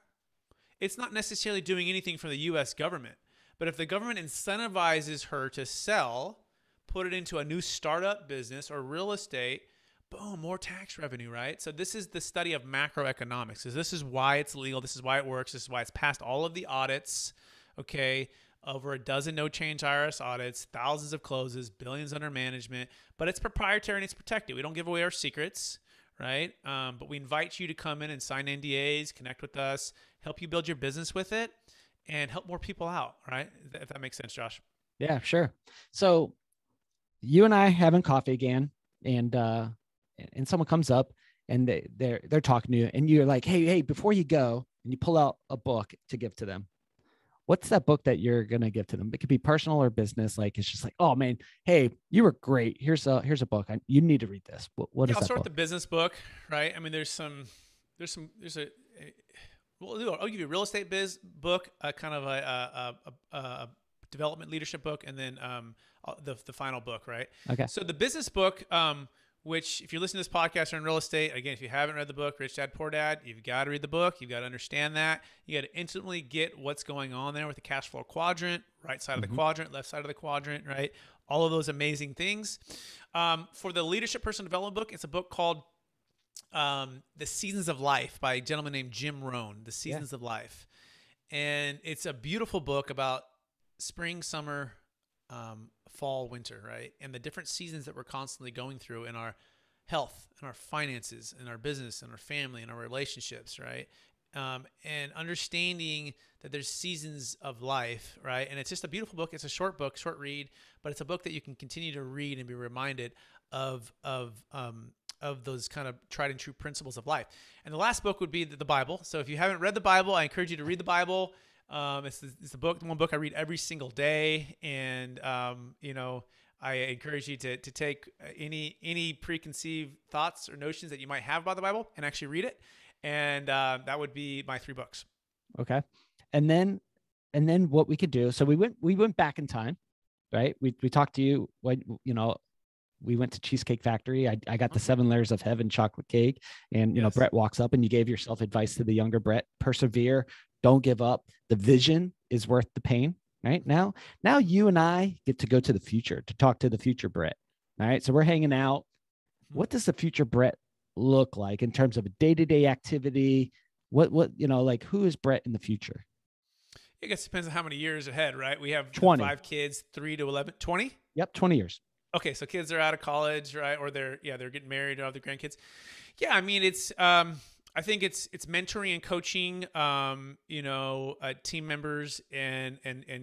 It's not necessarily doing anything for the U.S. government. But if the government incentivizes her to sell, put it into a new startup business or real estate, boom, more tax revenue, right? So this is the study of macroeconomics. So this is why it's legal. This is why it works. This is why it's passed all of the audits, okay? Over a dozen no-change IRS audits, thousands of closes, billions under management. But it's proprietary and it's protected. We don't give away our secrets, right? But we invite you to come in and sign NDAs, connect with us, help you build your business with it, and help more people out, right? If that makes sense, Josh. Yeah, sure. So you and I having coffee again, and someone comes up and they're talking to you, and you're like, hey, before you go, and you pull out a book to give to them. What's that book that you're gonna give to them? It could be personal or business. Like it's just like, oh man, hey, you were great. Here's a book. You need to read this. What is I'll that start book? with the business book, right? I mean, well, I'll give you a real estate biz book, kind of a development leadership book, and then the final book, right? Okay. So the business book, which if you're listening to this podcast or in real estate, again, if you haven't read the book, Rich Dad Poor Dad, you've got to read the book. You've got to understand that. You got to instantly get what's going on there with the cash flow quadrant, right side of the quadrant, left side of the quadrant, right? All of those amazing things. For the leadership person development book, it's a book called The Seasons of Life by a gentleman named Jim Rohn, The Seasons of Life. And it's a beautiful book about spring, summer, fall, winter, right? And the different seasons that we're constantly going through in our health, in our finances, in our business, in our family, in our relationships, right? And understanding that there's seasons of life, right? And it's just a beautiful book. It's a short book, short read, but it's a book that you can continue to read and be reminded of those kind of tried and true principles of life. And the last book would be the Bible. So if you haven't read the Bible, I encourage you to read the Bible. It's the one book I read every single day. And, I encourage you to take any preconceived thoughts or notions that you might have about the Bible and actually read it. And that would be my 3 books. Okay. And then what we could do. So we went back in time, right? We talked to you when, we went to Cheesecake Factory. I got the 7 layers of heaven chocolate cake, and Brett walks up and you gave yourself advice to the younger Brett: persevere, don't give up. The vision is worth the pain. Right now you and I get to go to the future to talk to the future Brett. All right, so we're hanging out. What does the future Brett look like in terms of a day-to-day activity? What like who is Brett in the future? I guess it depends on how many years ahead, right? We have 20. 5 kids, 3 to 11, 20. Yep, 20 years. Okay, so kids are out of college, right? Or they're getting married or have their grandkids. Yeah, I mean it's I think it's mentoring and coaching, team members and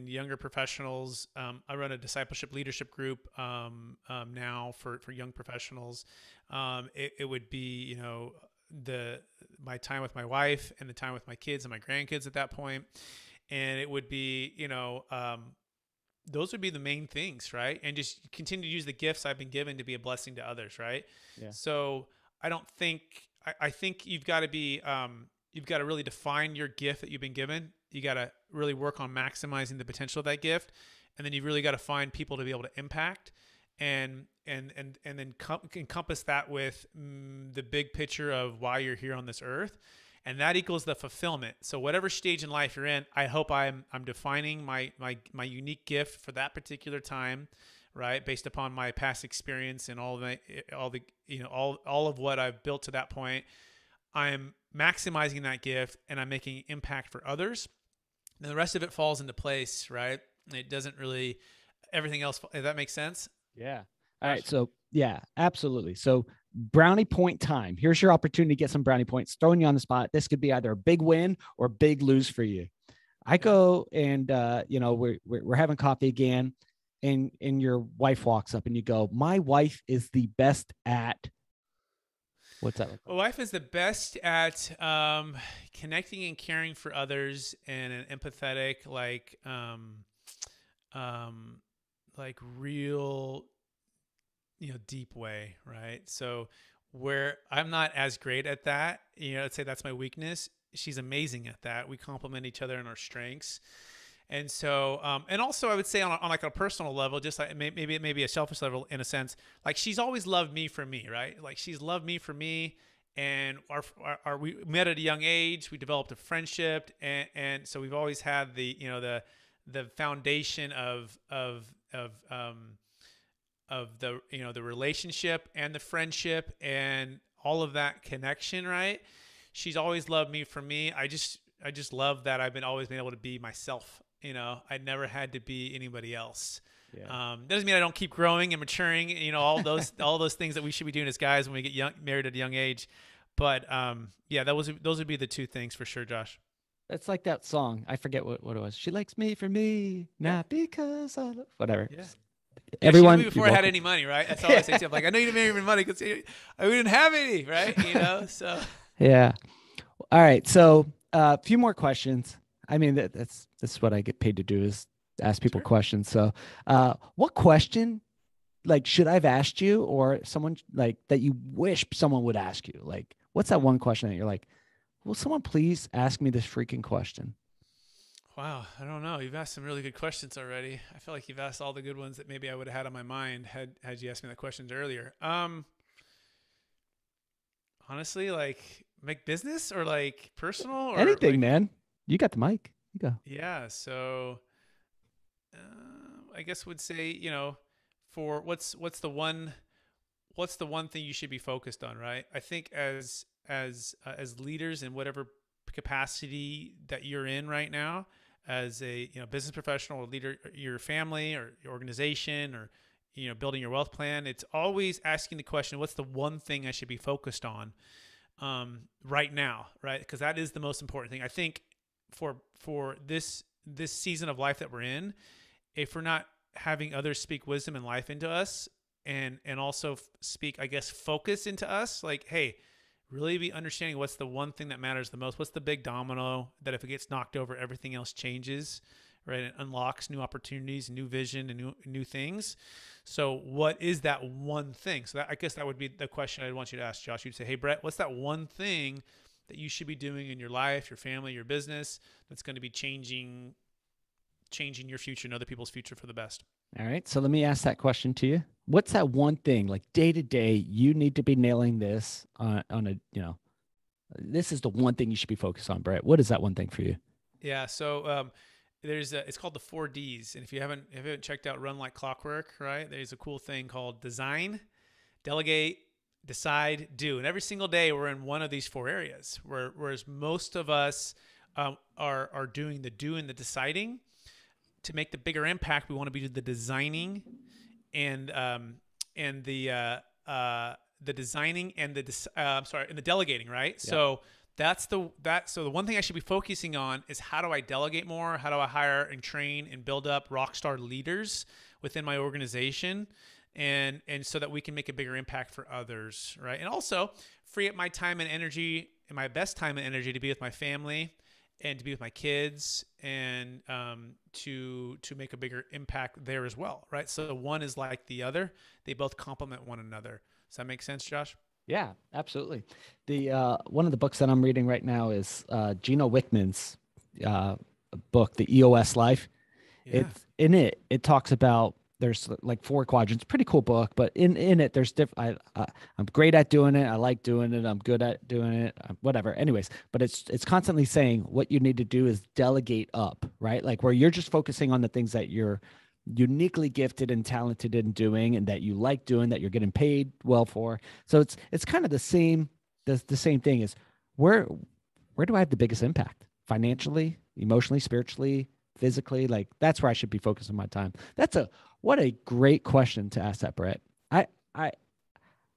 younger professionals. I run a discipleship leadership group now for young professionals. It would be my time with my wife and the time with my kids and my grandkids at that point, and it would be those would be the main things, right? And just continue to use the gifts I've been given to be a blessing to others, right? Yeah. So I think you've got to be, you've got to really define your gift that you've been given. You got to really work on maximizing the potential of that gift. And then you've really got to find people to be able to impact and then encompass that with the big picture of why you're here on this earth. And that equals the fulfillment. So whatever stage in life you're in, I hope I'm defining my unique gift for that particular time, right? Based upon my past experience and all of what I've built to that point. I'm maximizing that gift and I'm making impact for others. And the rest of it falls into place, right? It doesn't really, everything else, if that makes sense. Yeah. All right. So yeah, absolutely. So brownie point time. Here's your opportunity to get some brownie points. Throwing you on the spot. This could be either a big win or a big lose for you. I go and we're having coffee again, and your wife walks up and you go, "My wife is the best at." What's that? My wife is the best at connecting and caring for others in an empathetic, like real, deep way, right? So where I'm not as great at that, let's say that's my weakness. She's amazing at that. We complement each other in our strengths. And so, and also I would say on like a personal level, just like maybe a selfish level in a sense, like she's always loved me for me, right? Like she's loved me for me. And we met at a young age, we developed a friendship. And so we've always had the foundation of the relationship and the friendship and all of that connection, right? She's always loved me for me. I just love that I've always been able to be myself. I never had to be anybody else. Yeah. Doesn't mean I don't keep growing and maturing. All those things that we should be doing as guys when we get married at a young age. But yeah, those would be the two things for sure, Josh. That's like that song. I forget what it was. She likes me for me, Yeah, not because I love, whatever. yeah. Yeah, she knew me Everyone, you're before I had welcome. any money, right? That's all I say to him. Like, I know you didn't make any money because we didn't have any, right? So Yeah. All right. So a few more questions. I mean, that's what I get paid to do is ask people sure. questions. So what question like should I have asked you or someone like that you wish someone would ask you? Like, what's that one question that you're like, will someone please ask me this freaking question? Wow, I don't know. You've asked some really good questions already. I feel like you've asked all the good ones that maybe I would have had on my mind had you asked me the questions earlier. Honestly, like make business or like personal or Anything, like man. You got the mic. You go. yeah. So I guess would say for what's the one thing you should be focused on, right? I think as leaders in whatever capacity that you're in right now, as a business professional or leader, your family or your organization or building your wealth plan, it's always asking the question, what's the one thing I should be focused on right now, right? Because that is the most important thing. I think for this season of life that we're in, if we're not having others speak wisdom and life into us and also speak, I guess, focus into us, like, hey, really be understanding what's the one thing that matters the most. What's the big domino that if it gets knocked over, everything else changes, right? It unlocks new opportunities, new vision, and new things. So what is that one thing? So I guess that would be the question I'd want you to ask, Josh. You'd say, hey, Brett, what's that one thing that you should be doing in your life, your family, your business that's going to be changing your future and other people's future for the best? All right. So let me ask that question to you. What's that one thing like day to day you need to be nailing this on a, this is the one thing you should be focused on, Brett. What is that one thing for you? Yeah. So it's called the 4Ds. And if you haven't checked out Run Like Clockwork, right, there's a cool thing called design, delegate, decide, do. And every single day we're in one of these four areas, whereas most of us are doing the do and the deciding. To make the bigger impact, we want to be the designing and the designing and and the delegating, right? Yeah. So so the one thing I should be focusing on is how do I delegate more? How do I hire and train and build up rock star leaders within my organization? And so that we can make a bigger impact for others, right? And also free up my time and energy and my best time and energy to be with my family and to be with my kids and to make a bigger impact there as well, right? So one is like the other; they both complement one another. Does that make sense, Josh? Yeah, absolutely. The one of the books that I'm reading right now is Gino Wickman's uh, book, The EOS Life. Yeah. It's in it. It talks about there's like four quadrants. Pretty cool book, but in it there's different. I'm great at doing it. I like doing it. I'm good at doing it. Whatever. Anyways, but it's constantly saying what you need to do is delegate up, right? Like where you're just focusing on the things that you're uniquely gifted and talented in doing and that you like doing that you're getting paid well for. So it's kind of the same thing is where where do I have the biggest impact? Financially, emotionally, spiritually, physically? Like that's where I should be focusing my time. That's a what a great question to ask that, Brett. I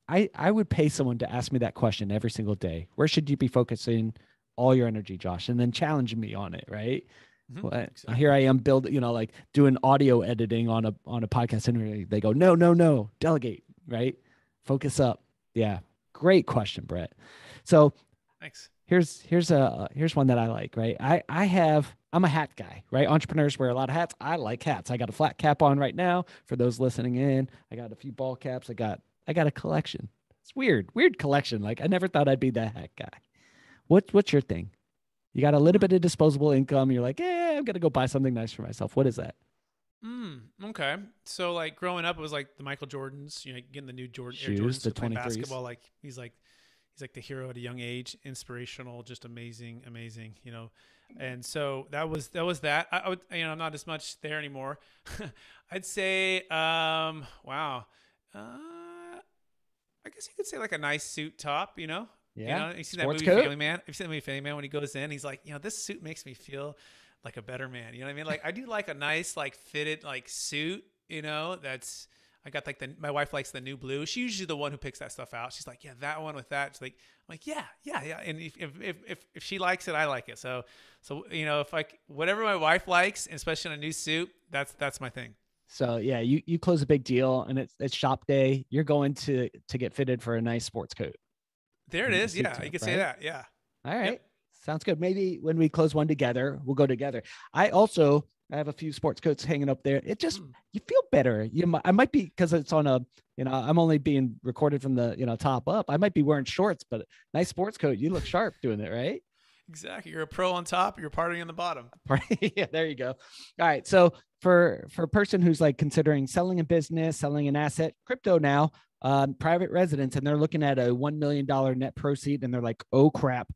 I would pay someone to ask me that question every single day. Where should you be focusing all your energy, Josh? And then challenge me on it, right? Mm-hmm. Well, here Exactly. I am building, like doing audio editing on a podcast interview. They go, no, no, no, delegate, right? Focus up. Yeah, great question, Brett. So Thanks. here's one that I like, right? I'm a hat guy, right? Entrepreneurs wear a lot of hats. I like hats. I got a flat cap on right now for those listening in. I got a few ball caps. I got a collection. It's weird collection. Like I never thought I'd be that hat guy. What's your thing? You got a little bit of disposable income. You're like, I'm gonna go buy something nice for myself. What is that? Okay. So like growing up, it was like the Michael Jordans, getting the new Air Shoes, Jordans the to play 23s. basketball. Like he's like the hero at a young age, inspirational, just amazing. And so that was that. I would, I'm not as much there anymore. I'd say, wow. I guess you could say like a nice suit top, Yeah. You see Sports that movie coat? Family Man? Have you seen that movie Family Man when he goes in? He's like, this suit makes me feel like a better man. You know what I mean? Like I do like a nice, like fitted, like suit, that's, I got like my wife likes the new blue. She's usually the one who picks that stuff out. She's like, yeah, that one with that. She's like, I'm like, yeah. And if she likes it, I like it. So, if like whatever my wife likes, especially in a new suit, that's my thing. So yeah, you close a big deal and it's shop day. You're going to get fitted for a nice sports coat. There it is. Yeah, you could say that. Yeah. All right. Yep. Sounds good. Maybe when we close one together, we'll go together. I have a few sports coats hanging up there. It just, you feel better. I might be, because it's on I'm only being recorded from the, top up. I might be wearing shorts, but nice sports coat. You look sharp doing it, right? Exactly. You're a pro on top, you're partying on the bottom. Yeah, there you go. All right. So for a person who's like considering selling a business, selling an asset, crypto now, private residence, and they're looking at a $1 million net proceed, and they're like, oh crap,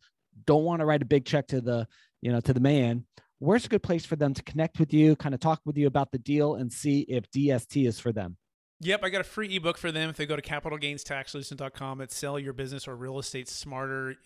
don't want to write a big check to the, to the man. Where's a good place for them to connect with you, kind of talk with you about the deal and see if DST is for them? Yep, I got a free ebook for them if they go to capitalgainstaxsolutions.com. It's sell your business or real estate smarter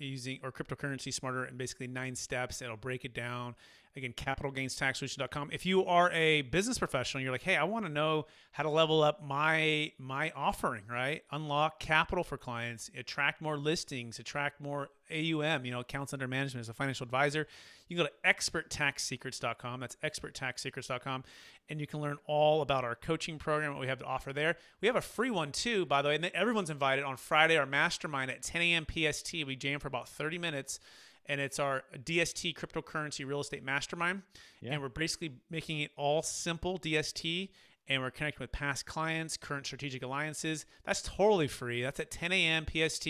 or cryptocurrency smarter in basically 9 steps. It'll break it down. Again, capitalgainstaxsolutions.com. If you are a business professional, you're like, hey, I want to know how to level up my offering, right? Unlock capital for clients, attract more listings, attract more AUM, accounts under management as a financial advisor. You can go to experttaxsecrets.com. That's experttaxsecrets.com. And you can learn all about our coaching program, what we have to offer there. We have a free one too, by the way, and everyone's invited on Friday, our mastermind at 10 a.m. PST. We jam for about 30 minutes. And it's our DST cryptocurrency real estate mastermind. Yeah. And we're basically making it all simple DST. And we're connecting with past clients, current strategic alliances. That's totally free. That's at 10 a.m. PST,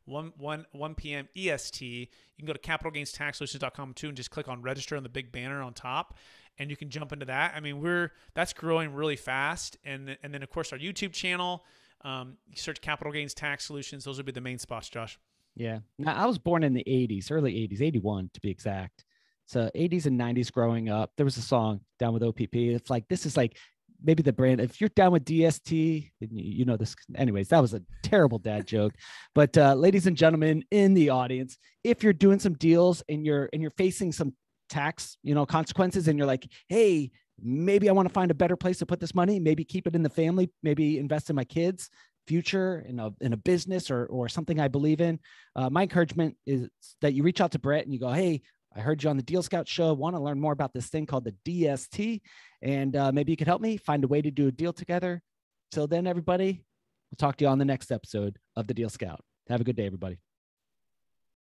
1 p.m. EST. You can go to capitalgainstaxsolutions.com too and just click on register on the big banner on top. And you can jump into that. I mean, that's growing really fast. And then, of course, our YouTube channel. You search Capital Gains Tax Solutions. Those would be the main spots, Josh. Yeah. Now, I was born in the 80s, early 80s, 81 to be exact. So 80s and 90s growing up. There was a song, Down with OPP. It's like, this is like maybe the brand. If you're down with DST, you know this. Anyways, that was a terrible dad joke. But ladies and gentlemen in the audience, if you're doing some deals and you're facing some tax, consequences, and you're like, hey, maybe I want to find a better place to put this money, maybe keep it in the family, maybe invest in my kids' future in a business or something I believe in. My encouragement is that you reach out to Brett and you go, hey, I heard you on the Deal Scout show. Want to learn more about this thing called the DST. And maybe you could help me find a way to do a deal together. Till then, everybody, we'll talk to you on the next episode of the Deal Scout. Have a good day, everybody.